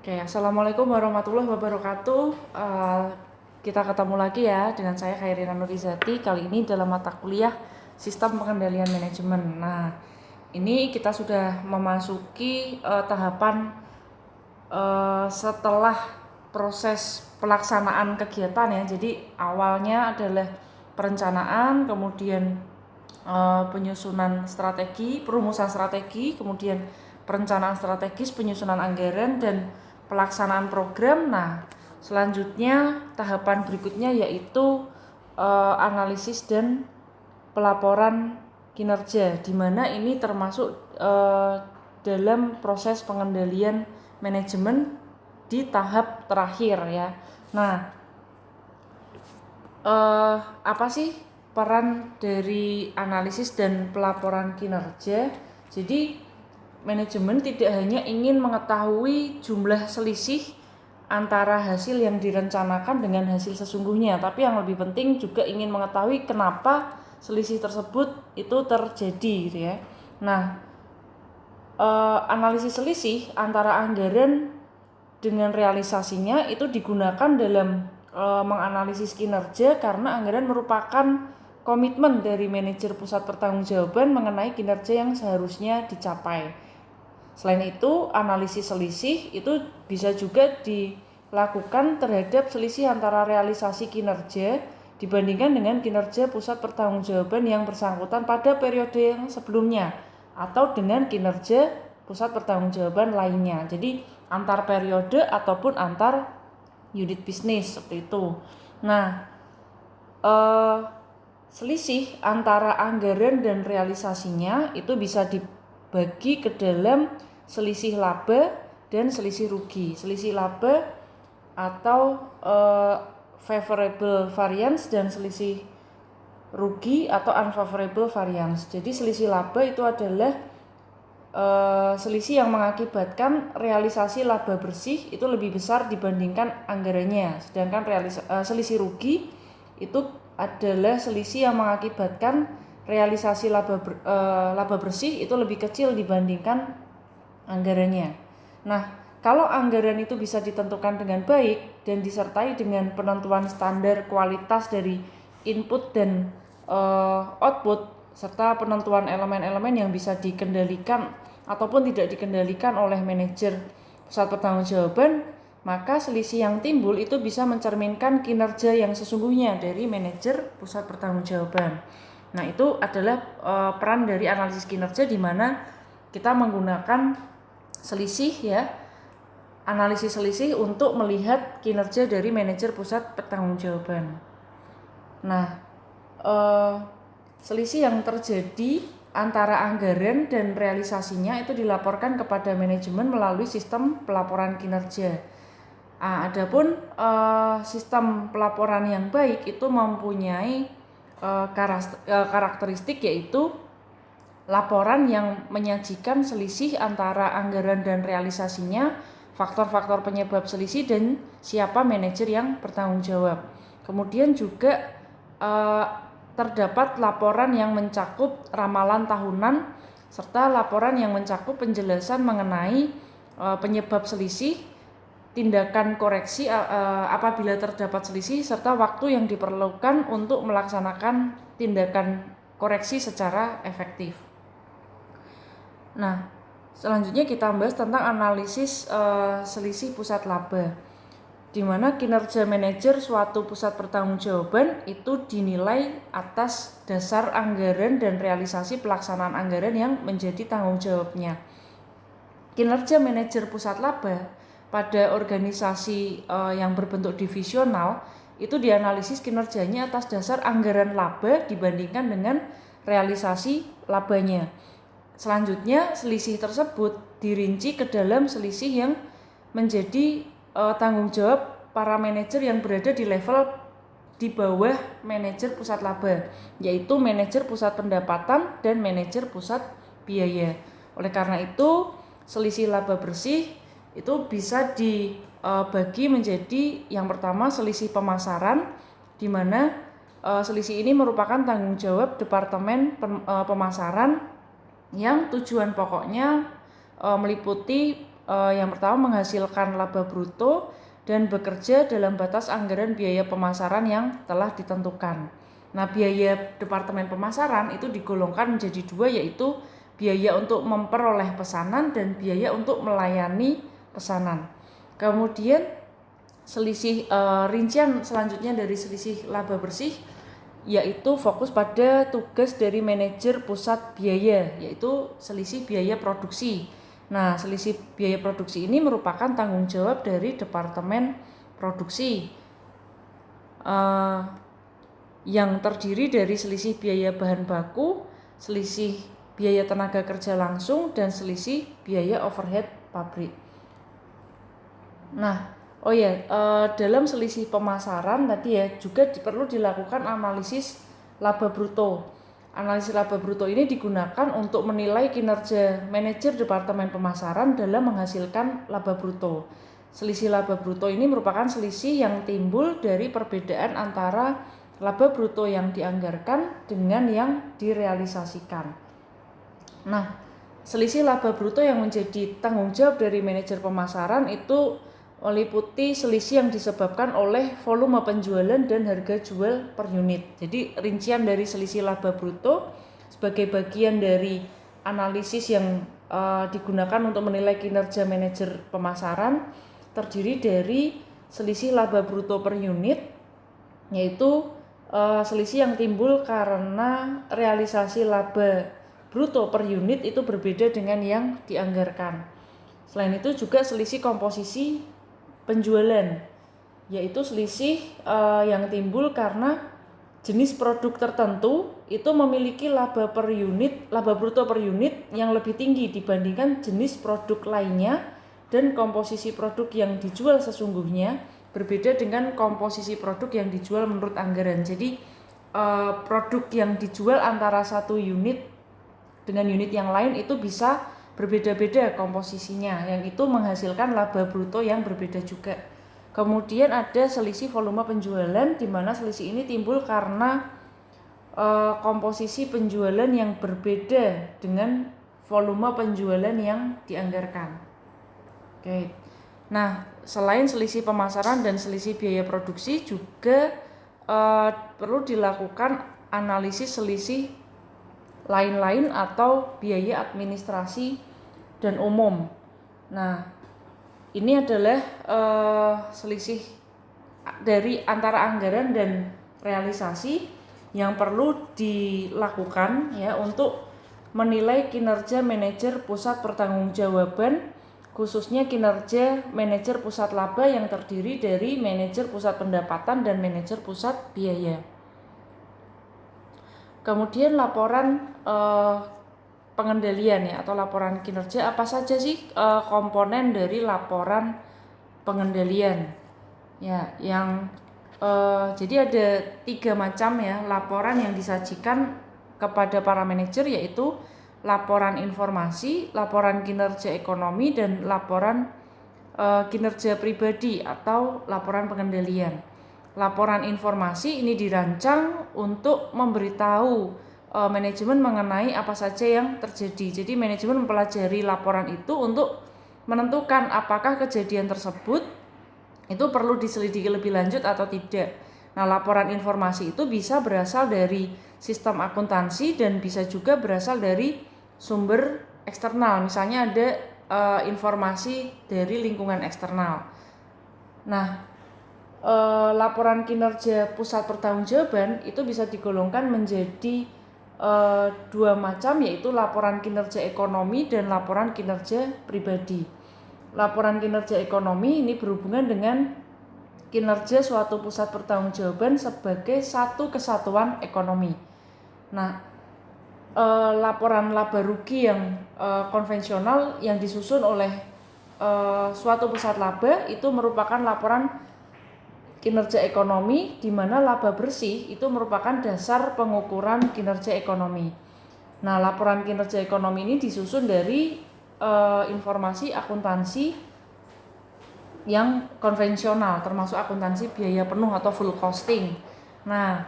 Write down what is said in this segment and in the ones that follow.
Oke, Assalamualaikum warahmatullahi wabarakatuh. Kita ketemu lagi ya dengan saya Khairina Nurizati. Kali ini dalam mata kuliah Sistem Pengendalian Manajemen. Nah, ini kita sudah memasuki tahapan setelah proses pelaksanaan kegiatan ya. Jadi awalnya adalah perencanaan, kemudian penyusunan strategi, perumusan strategi, kemudian perencanaan strategis, penyusunan anggaran, dan pelaksanaan program. Nah, selanjutnya tahapan berikutnya yaitu analisis dan pelaporan kinerja, di mana ini termasuk dalam proses pengendalian manajemen di tahap terakhir ya. Nah, apa sih peran dari analisis dan pelaporan kinerja? Jadi manajemen tidak hanya ingin mengetahui jumlah selisih antara hasil yang direncanakan dengan hasil sesungguhnya, tapi yang lebih penting juga ingin mengetahui kenapa selisih tersebut itu terjadi gitu ya. Nah, analisis selisih antara anggaran dengan realisasinya itu digunakan dalam menganalisis kinerja, karena anggaran merupakan komitmen dari manajer pusat pertanggungjawaban mengenai kinerja yang seharusnya dicapai. Selain itu, analisis selisih itu bisa juga dilakukan terhadap selisih antara realisasi kinerja dibandingkan dengan kinerja pusat pertanggungjawaban yang bersangkutan pada periode yang sebelumnya atau dengan kinerja pusat pertanggungjawaban lainnya. Jadi antar periode ataupun antar unit bisnis seperti itu. Nah, selisih antara anggaran dan realisasinya itu bisa dibagi ke dalam selisih laba dan selisih rugi. Selisih laba atau favorable variance dan selisih rugi atau unfavorable variance. Jadi selisih laba itu adalah selisih yang mengakibatkan realisasi laba bersih itu lebih besar dibandingkan anggarannya. Sedangkan selisih rugi itu adalah selisih yang mengakibatkan realisasi laba bersih itu lebih kecil dibandingkan anggarannya. Nah, kalau anggaran itu bisa ditentukan dengan baik dan disertai dengan penentuan standar kualitas dari input dan output, serta penentuan elemen-elemen yang bisa dikendalikan ataupun tidak dikendalikan oleh manajer pusat pertanggungjawaban, maka selisih yang timbul itu bisa mencerminkan kinerja yang sesungguhnya dari manajer pusat pertanggungjawaban. Nah, itu adalah peran dari analisis kinerja, di mana kita menggunakan selisih ya, analisis selisih untuk melihat kinerja dari manajer pusat pertanggungjawaban. Nah, selisih yang terjadi antara anggaran dan realisasinya itu dilaporkan kepada manajemen melalui sistem pelaporan kinerja. Adapun sistem pelaporan yang baik itu mempunyai karakteristik, yaitu laporan yang menyajikan selisih antara anggaran dan realisasinya, faktor-faktor penyebab selisih, dan siapa manajer yang bertanggung jawab. Kemudian juga terdapat laporan yang mencakup ramalan tahunan serta laporan yang mencakup penjelasan mengenai penyebab selisih, tindakan koreksi apabila terdapat selisih, serta waktu yang diperlukan untuk melaksanakan tindakan koreksi secara efektif. Nah, selanjutnya kita bahas tentang analisis selisih pusat laba, di mana kinerja manajer suatu pusat pertanggungjawaban itu dinilai atas dasar anggaran dan realisasi pelaksanaan anggaran yang menjadi tanggung jawabnya. Kinerja manajer pusat laba pada organisasi yang berbentuk divisional itu dianalisis kinerjanya atas dasar anggaran laba dibandingkan dengan realisasi labanya. Selanjutnya, selisih tersebut dirinci ke dalam selisih yang menjadi tanggung jawab para manajer yang berada di level di bawah manajer pusat laba, yaitu manajer pusat pendapatan dan manajer pusat biaya. Oleh karena itu, selisih laba bersih itu bisa dibagi menjadi yang pertama selisih pemasaran, di mana selisih ini merupakan tanggung jawab departemen pemasaran yang tujuan pokoknya meliputi yang pertama menghasilkan laba bruto dan bekerja dalam batas anggaran biaya pemasaran yang telah ditentukan. Nah, biaya Departemen Pemasaran itu digolongkan menjadi dua, yaitu biaya untuk memperoleh pesanan dan biaya untuk melayani pesanan. Kemudian selisih rincian selanjutnya dari selisih laba bersih yaitu fokus pada tugas dari manajer pusat biaya, yaitu selisih biaya produksi. Nah, selisih biaya produksi ini merupakan tanggung jawab dari Departemen Produksi yang terdiri dari selisih biaya bahan baku, selisih biaya tenaga kerja langsung, dan selisih biaya overhead pabrik. Nah, dalam selisih pemasaran tadi ya juga perlu dilakukan analisis laba bruto. Analisis laba bruto ini digunakan untuk menilai kinerja manajer Departemen Pemasaran dalam menghasilkan laba bruto. Selisih laba bruto ini merupakan selisih yang timbul dari perbedaan antara laba bruto yang dianggarkan dengan yang direalisasikan. Nah, selisih laba bruto yang menjadi tanggung jawab dari manajer pemasaran itu meliputi selisih yang disebabkan oleh volume penjualan dan harga jual per unit. Jadi rincian dari selisih laba bruto sebagai bagian dari analisis yang digunakan untuk menilai kinerja manajer pemasaran terdiri dari selisih laba bruto per unit, yaitu selisih yang timbul karena realisasi laba bruto per unit itu berbeda dengan yang dianggarkan. Selain itu juga selisih komposisi penjualan, yaitu selisih yang timbul karena jenis produk tertentu itu memiliki laba bruto per unit yang lebih tinggi dibandingkan jenis produk lainnya, dan komposisi produk yang dijual sesungguhnya berbeda dengan komposisi produk yang dijual menurut anggaran. Jadi produk yang dijual antara satu unit dengan unit yang lain itu bisa berbeda-beda komposisinya, yang itu menghasilkan laba bruto yang berbeda juga. Kemudian ada selisih volume penjualan, di mana selisih ini timbul karena komposisi penjualan yang berbeda dengan volume penjualan yang dianggarkan. Oke. Nah, selain selisih pemasaran dan selisih biaya produksi juga perlu dilakukan analisis selisih lain-lain atau biaya administrasi dan umum. Nah, ini adalah selisih dari antara anggaran dan realisasi yang perlu dilakukan ya untuk menilai kinerja manajer pusat pertanggungjawaban, khususnya kinerja manajer pusat laba yang terdiri dari manajer pusat pendapatan dan manajer pusat biaya. Kemudian laporan pengendalian ya atau laporan kinerja, apa saja sih komponen dari laporan pengendalian ya, yang jadi ada 3 macam ya laporan yang disajikan kepada para manajer, yaitu laporan informasi, laporan kinerja ekonomi, dan laporan kinerja pribadi atau laporan pengendalian. Laporan informasi ini dirancang untuk memberitahu manajemen mengenai apa saja yang terjadi. Jadi manajemen mempelajari laporan itu untuk menentukan apakah kejadian tersebut itu perlu diselidiki lebih lanjut atau tidak. Nah, laporan informasi itu bisa berasal dari sistem akuntansi dan bisa juga berasal dari sumber eksternal. Misalnya ada informasi dari lingkungan eksternal. Nah, laporan kinerja pusat pertanggungjawaban itu bisa digolongkan menjadi 2 macam, yaitu laporan kinerja ekonomi dan laporan kinerja pribadi. Laporan kinerja ekonomi ini berhubungan dengan kinerja suatu pusat pertanggungjawaban sebagai satu kesatuan ekonomi. Nah, laporan laba rugi yang konvensional yang disusun oleh suatu pusat laba itu merupakan laporan kinerja ekonomi, di mana laba bersih itu merupakan dasar pengukuran kinerja ekonomi. Nah, laporan kinerja ekonomi ini disusun dari informasi akuntansi yang konvensional, termasuk akuntansi biaya penuh atau full costing. Nah,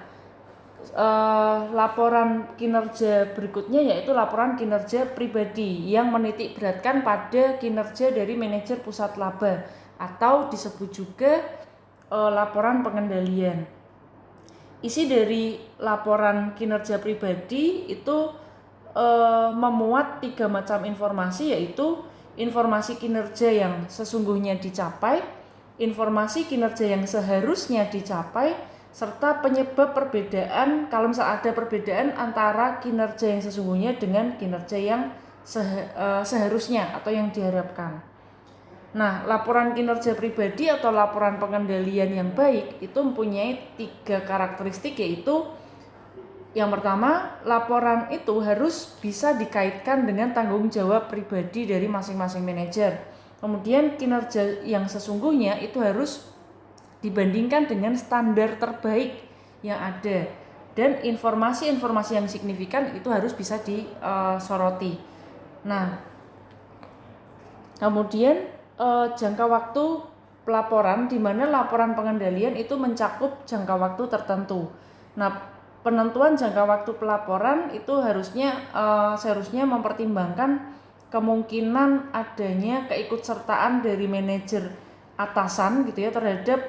laporan kinerja berikutnya yaitu laporan kinerja pribadi yang menitik beratkan pada kinerja dari manajer pusat laba atau disebut juga laporan pengendalian. Isi dari laporan kinerja pribadi itu memuat 3 macam informasi, yaitu informasi kinerja yang sesungguhnya dicapai, informasi kinerja yang seharusnya dicapai, serta penyebab perbedaan kalau misalnya ada perbedaan antara kinerja yang sesungguhnya dengan kinerja yang seharusnya atau yang diharapkan. Nah, laporan kinerja pribadi atau laporan pengendalian yang baik itu mempunyai 3 karakteristik, yaitu yang pertama, laporan itu harus bisa dikaitkan dengan tanggung jawab pribadi dari masing-masing manajer. Kemudian kinerja yang sesungguhnya itu harus dibandingkan dengan standar terbaik yang ada, dan informasi-informasi yang signifikan itu harus bisa disoroti. Nah, kemudian jangka waktu pelaporan, di mana laporan pengendalian itu mencakup jangka waktu tertentu. Nah, penentuan jangka waktu pelaporan itu seharusnya mempertimbangkan kemungkinan adanya keikutsertaan dari manajer atasan gitu ya terhadap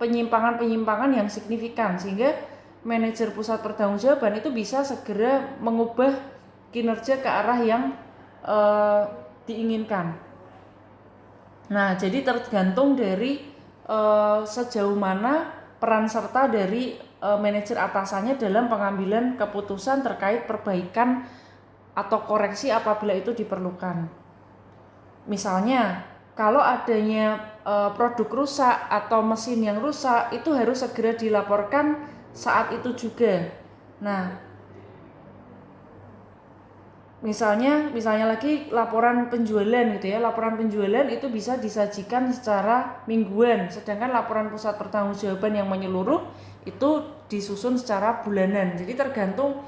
penyimpangan-penyimpangan yang signifikan, sehingga manajer pusat pertanggungjawaban itu bisa segera mengubah kinerja ke arah yang diinginkan. Nah, jadi tergantung dari sejauh mana peran serta dari manajer atasannya dalam pengambilan keputusan terkait perbaikan atau koreksi apabila itu diperlukan. Misalnya, kalau adanya produk rusak atau mesin yang rusak, itu harus segera dilaporkan saat itu juga. Nah, misalnya lagi laporan penjualan gitu ya, laporan penjualan itu bisa disajikan secara mingguan, sedangkan laporan pusat pertanggungjawaban yang menyeluruh itu disusun secara bulanan. Jadi tergantung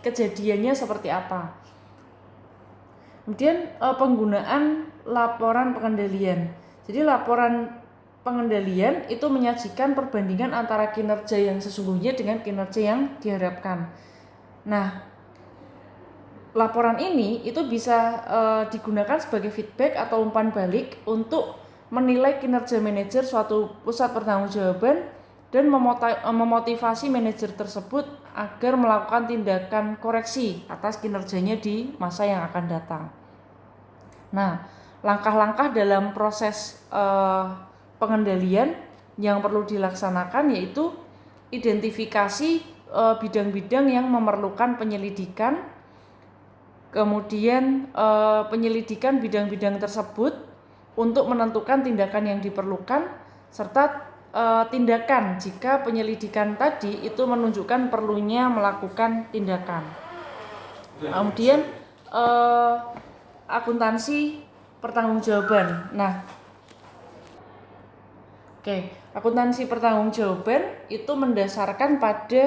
kejadiannya seperti apa. Kemudian penggunaan laporan pengendalian. Jadi laporan pengendalian itu menyajikan perbandingan antara kinerja yang sesungguhnya dengan kinerja yang diharapkan. Nah, laporan ini itu bisa digunakan sebagai feedback atau umpan balik untuk menilai kinerja manajer suatu pusat pertanggungjawaban dan memotivasi manajer tersebut agar melakukan tindakan koreksi atas kinerjanya di masa yang akan datang. Nah, langkah-langkah dalam proses pengendalian yang perlu dilaksanakan yaitu identifikasi bidang-bidang yang memerlukan penyelidikan, kemudian penyelidikan bidang-bidang tersebut untuk menentukan tindakan yang diperlukan, serta tindakan jika penyelidikan tadi itu menunjukkan perlunya melakukan tindakan. Kemudian akuntansi pertanggungjawaban. Nah, akuntansi pertanggungjawaban itu mendasarkan pada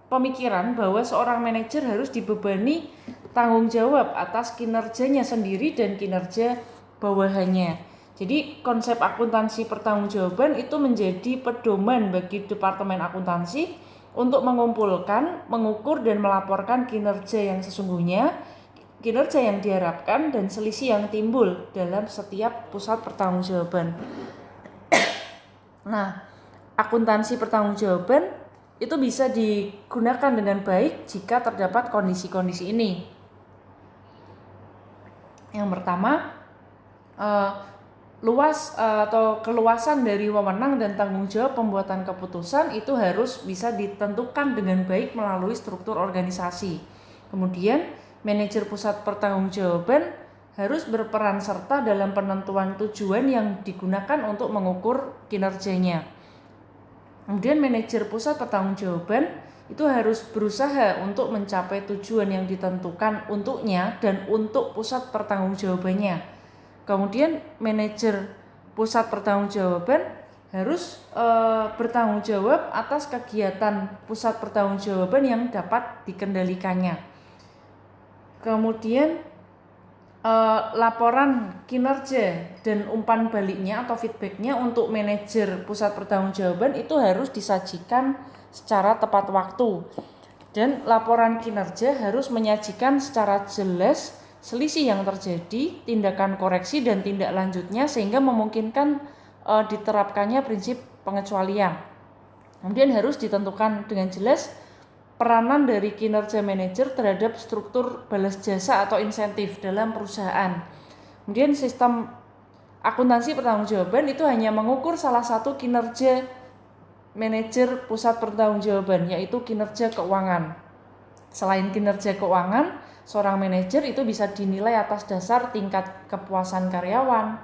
pemikiran bahwa seorang manajer harus dibebani tanggung jawab atas kinerjanya sendiri dan kinerja bawahannya. Jadi konsep akuntansi pertanggungjawaban itu menjadi pedoman bagi Departemen Akuntansi untuk mengumpulkan, mengukur dan melaporkan kinerja yang sesungguhnya, kinerja yang diharapkan, dan selisih yang timbul dalam setiap pusat pertanggungjawaban. Nah, akuntansi pertanggungjawaban itu bisa digunakan dengan baik jika terdapat kondisi-kondisi ini. Yang pertama, luas atau keluasan dari wewenang dan tanggung jawab pembuatan keputusan itu harus bisa ditentukan dengan baik melalui struktur organisasi. Kemudian, manajer pusat pertanggungjawaban harus berperan serta dalam penentuan tujuan yang digunakan untuk mengukur kinerjanya. Kemudian manajer pusat pertanggungjawaban itu harus berusaha untuk mencapai tujuan yang ditentukan untuknya dan untuk pusat pertanggungjawabannya. Kemudian manajer pusat pertanggungjawaban harus bertanggung jawab atas kegiatan pusat pertanggungjawaban yang dapat dikendalikannya. Kemudian laporan kinerja dan umpan baliknya atau feedbacknya untuk manajer pusat pertanggungjawaban itu harus disajikan secara tepat waktu, dan laporan kinerja harus menyajikan secara jelas selisih yang terjadi, tindakan koreksi dan tindak lanjutnya sehingga memungkinkan diterapkannya prinsip pengecualian. Kemudian harus ditentukan dengan jelas peranan dari kinerja manajer terhadap struktur balas jasa atau insentif dalam perusahaan. Kemudian sistem akuntansi pertanggungjawaban itu hanya mengukur salah satu kinerja manajer pusat pertanggungjawaban, yaitu kinerja keuangan. Selain kinerja keuangan, seorang manajer itu bisa dinilai atas dasar tingkat kepuasan karyawan,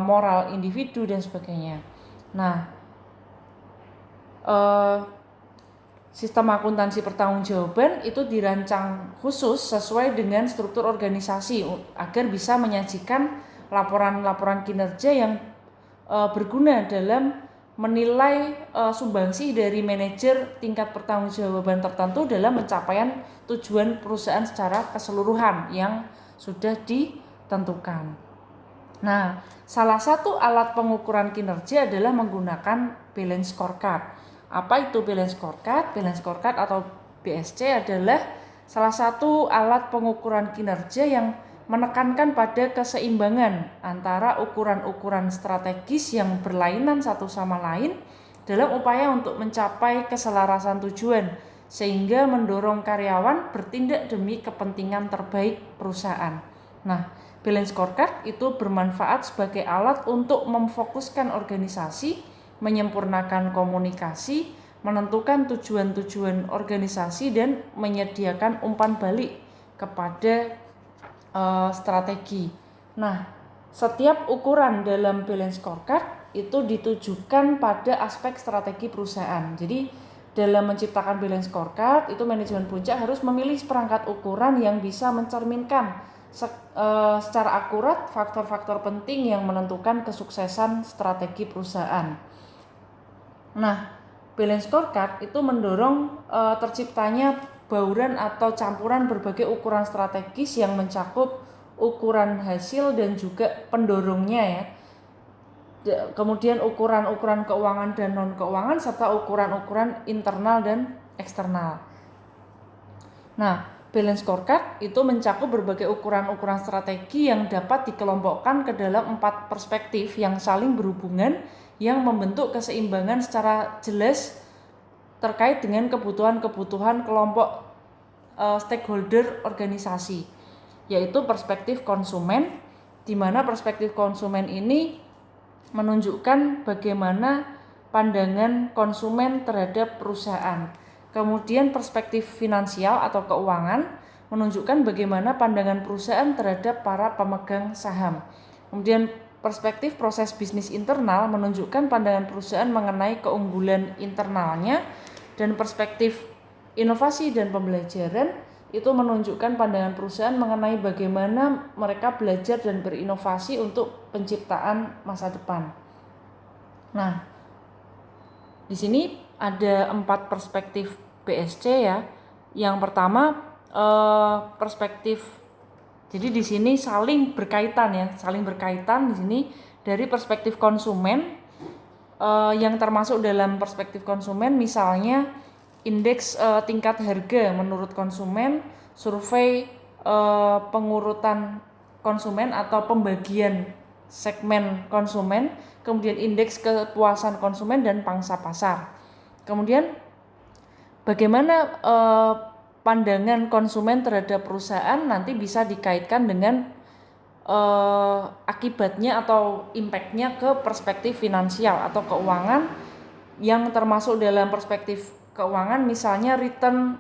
moral individu dan sebagainya. Nah, sistem akuntansi pertanggungjawaban itu dirancang khusus sesuai dengan struktur organisasi agar bisa menyajikan laporan-laporan kinerja yang berguna dalam menilai sumbangsih dari manajer tingkat pertanggungjawaban tertentu dalam pencapaian tujuan perusahaan secara keseluruhan yang sudah ditentukan. Nah, salah satu alat pengukuran kinerja adalah menggunakan balance scorecard. Apa itu balance scorecard? Balance scorecard atau BSC adalah salah satu alat pengukuran kinerja yang menekankan pada keseimbangan antara ukuran-ukuran strategis yang berlainan satu sama lain dalam upaya untuk mencapai keselarasan tujuan, sehingga mendorong karyawan bertindak demi kepentingan terbaik perusahaan. Nah, balance scorecard itu bermanfaat sebagai alat untuk memfokuskan organisasi, menyempurnakan komunikasi, menentukan tujuan-tujuan organisasi dan menyediakan umpan balik kepada strategi. Nah, setiap ukuran dalam balance scorecard itu ditujukan pada aspek strategi perusahaan. Jadi dalam menciptakan balance scorecard itu manajemen puncak harus memilih seperangkat ukuran yang bisa mencerminkan secara akurat faktor-faktor penting yang menentukan kesuksesan strategi perusahaan. Nah, balance scorecard itu mendorong terciptanya bauran atau campuran berbagai ukuran strategis yang mencakup ukuran hasil dan juga pendorongnya ya. Kemudian ukuran-ukuran keuangan dan non-keuangan serta ukuran-ukuran internal dan eksternal. Nah, balance scorecard itu mencakup berbagai ukuran-ukuran strategi yang dapat dikelompokkan ke dalam 4 perspektif yang saling berhubungan yang membentuk keseimbangan secara jelas terkait dengan kebutuhan-kebutuhan kelompok stakeholder organisasi, yaitu perspektif konsumen, di mana perspektif konsumen ini menunjukkan bagaimana pandangan konsumen terhadap perusahaan. Kemudian perspektif finansial atau keuangan menunjukkan bagaimana pandangan perusahaan terhadap para pemegang saham. Kemudian perspektif proses bisnis internal menunjukkan pandangan perusahaan mengenai keunggulan internalnya, dan perspektif inovasi dan pembelajaran itu menunjukkan pandangan perusahaan mengenai bagaimana mereka belajar dan berinovasi untuk penciptaan masa depan. Nah, di sini ada 4 perspektif BSC ya. Yang pertama perspektif, jadi di sini saling berkaitan ya, saling berkaitan di sini dari perspektif konsumen yang termasuk dalam perspektif konsumen misalnya indeks tingkat harga menurut konsumen, survei pengurutan konsumen atau pembagian segmen konsumen, kemudian indeks kepuasan konsumen dan pangsa pasar. Kemudian bagaimana pandangan konsumen terhadap perusahaan nanti bisa dikaitkan dengan akibatnya atau impactnya ke perspektif finansial atau keuangan yang termasuk dalam perspektif keuangan misalnya return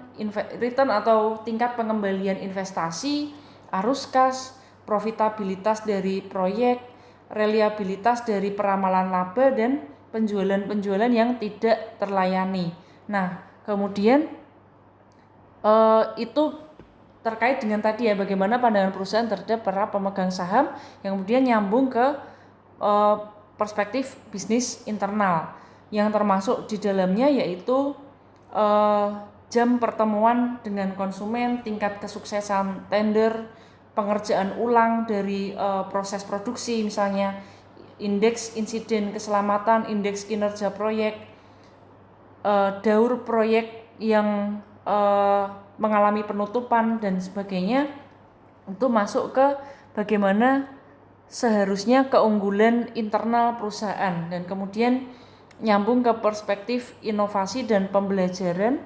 atau tingkat pengembalian investasi, arus kas, profitabilitas dari proyek, reliabilitas dari peramalan laba dan penjualan-penjualan yang tidak terlayani. Nah, kemudian itu terkait dengan tadi ya, bagaimana pandangan perusahaan terhadap para pemegang saham, yang kemudian nyambung ke perspektif bisnis internal yang termasuk di dalamnya yaitu jam pertemuan dengan konsumen, tingkat kesuksesan tender, pengerjaan ulang dari proses produksi, misalnya indeks insiden keselamatan, indeks kinerja proyek, daur proyek yang mengalami penutupan dan sebagainya, itu masuk ke bagaimana seharusnya keunggulan internal perusahaan, dan kemudian nyambung ke perspektif inovasi dan pembelajaran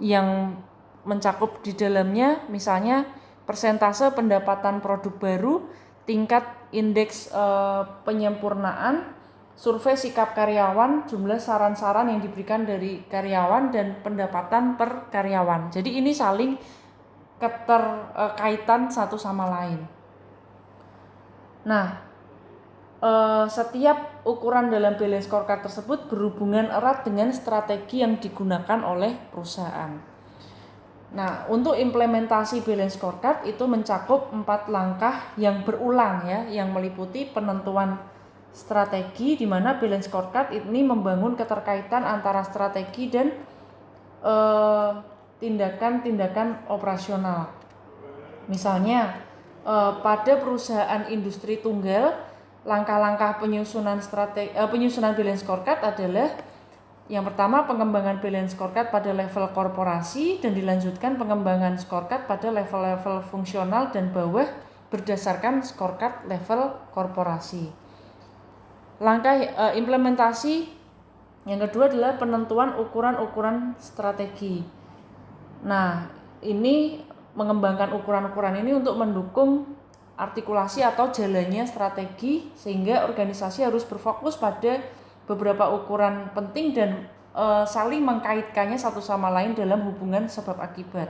yang mencakup di dalamnya, misalnya persentase pendapatan produk baru, tingkat indeks penyempurnaan, survei sikap karyawan, jumlah saran-saran yang diberikan dari karyawan, dan pendapatan per karyawan. Jadi ini saling keterkaitan satu sama lain. Nah, setiap ukuran dalam balance scorecard tersebut berhubungan erat dengan strategi yang digunakan oleh perusahaan. Nah, untuk implementasi balance scorecard itu mencakup 4 langkah yang berulang ya, yang meliputi penentuan strategi, di mana balance scorecard ini membangun keterkaitan antara strategi dan tindakan-tindakan operasional. Misalnya pada perusahaan industri tunggal, langkah-langkah penyusunan balance scorecard adalah yang pertama, pengembangan balance scorecard pada level korporasi, dan dilanjutkan pengembangan scorecard pada level-level fungsional dan bawah berdasarkan scorecard level korporasi. Langkah implementasi yang kedua adalah penentuan ukuran-ukuran strategi. Nah, ini mengembangkan ukuran-ukuran ini untuk mendukung artikulasi atau jalannya strategi, sehingga organisasi harus berfokus pada beberapa ukuran penting dan saling mengkaitkannya satu sama lain dalam hubungan sebab akibat.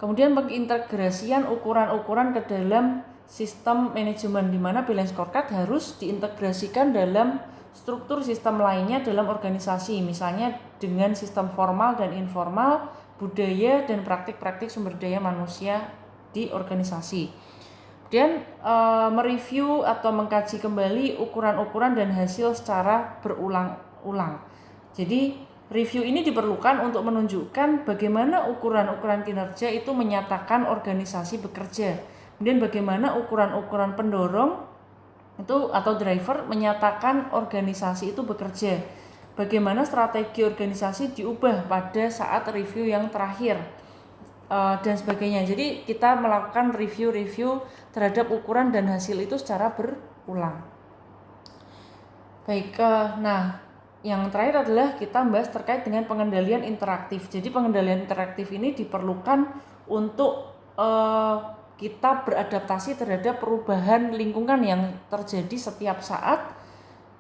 Kemudian pengintegrasian ukuran-ukuran ke dalam sistem manajemen, di mana balance scorecard harus diintegrasikan dalam struktur sistem lainnya dalam organisasi, misalnya dengan sistem formal dan informal, budaya dan praktik-praktik sumber daya manusia di organisasi. Kemudian mereview atau mengkaji kembali ukuran-ukuran dan hasil secara berulang-ulang. Jadi review ini diperlukan untuk menunjukkan bagaimana ukuran-ukuran kinerja itu menyatakan organisasi bekerja. Kemudian bagaimana ukuran-ukuran pendorong itu atau driver menyatakan organisasi itu bekerja. Bagaimana strategi organisasi diubah pada saat review yang terakhir. Dan sebagainya. Jadi kita melakukan review terhadap ukuran dan hasil itu secara berulang. Baik, nah yang terakhir adalah kita membahas terkait dengan pengendalian interaktif. Jadi pengendalian interaktif ini diperlukan untuk kita beradaptasi terhadap perubahan lingkungan yang terjadi setiap saat.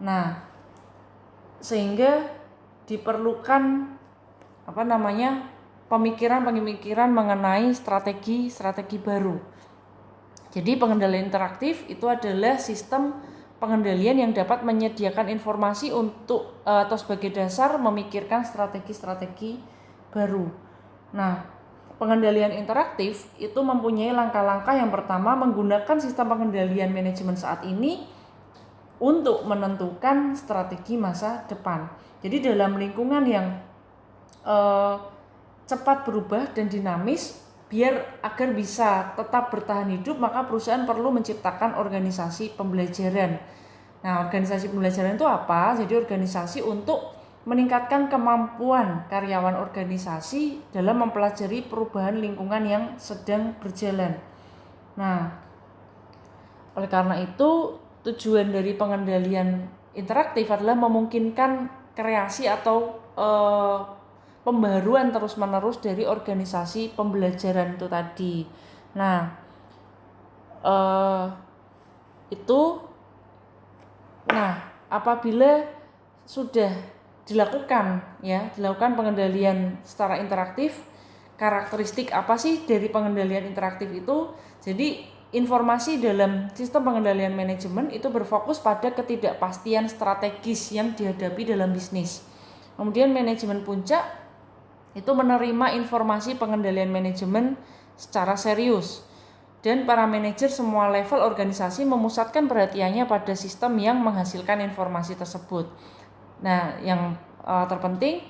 Nah, sehingga diperlukan pemikiran mengenai strategi baru. Jadi pengendalian interaktif itu adalah sistem pengendalian yang dapat menyediakan informasi untuk atau sebagai dasar memikirkan strategi-strategi baru. Nah, pengendalian interaktif itu mempunyai langkah-langkah. Yang pertama, menggunakan sistem pengendalian manajemen saat ini untuk menentukan strategi masa depan. Jadi dalam lingkungan yang cepat berubah dan dinamis, agar bisa tetap bertahan hidup, maka perusahaan perlu menciptakan organisasi pembelajaran. Nah, organisasi pembelajaran itu apa? Jadi organisasi untuk meningkatkan kemampuan karyawan organisasi dalam mempelajari perubahan lingkungan yang sedang berjalan. Nah, oleh karena itu tujuan dari pengendalian interaktif adalah memungkinkan kreasi atau pembaruan terus-menerus dari organisasi pembelajaran itu tadi. Nah, apabila sudah dilakukan pengendalian secara interaktif, karakteristik apa sih dari pengendalian interaktif itu? Jadi informasi dalam sistem pengendalian manajemen itu berfokus pada ketidakpastian strategis yang dihadapi dalam bisnis. Kemudian manajemen puncak itu menerima informasi pengendalian manajemen secara serius, dan para manajer semua level organisasi memusatkan perhatiannya pada sistem yang menghasilkan informasi tersebut. Nah, yang terpenting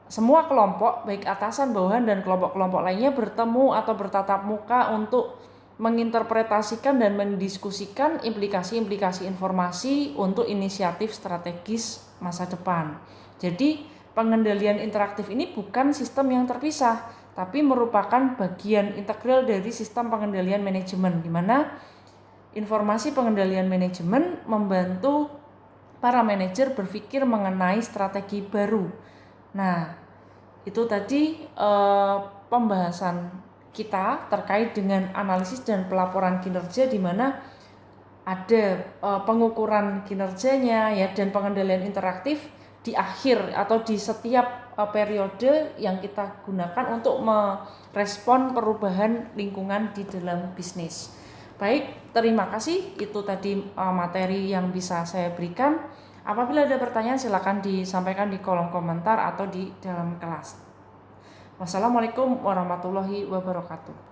semua kelompok, baik atasan, bawahan, dan kelompok-kelompok lainnya bertemu atau bertatap muka untuk menginterpretasikan dan mendiskusikan implikasi-implikasi informasi untuk inisiatif strategis masa depan. Jadi pengendalian interaktif ini bukan sistem yang terpisah, tapi merupakan bagian integral dari sistem pengendalian manajemen, di mana informasi pengendalian manajemen membantu para manajer berpikir mengenai strategi baru. Nah, itu tadi pembahasan kita terkait dengan analisis dan pelaporan kinerja, di mana ada pengukuran kinerjanya ya, dan pengendalian interaktif di akhir atau di setiap periode yang kita gunakan untuk merespon perubahan lingkungan di dalam bisnis. Baik, terima kasih. Itu tadi materi yang bisa saya berikan. Apabila ada pertanyaan silakan disampaikan di kolom komentar atau di dalam kelas. Wassalamualaikum warahmatullahi wabarakatuh.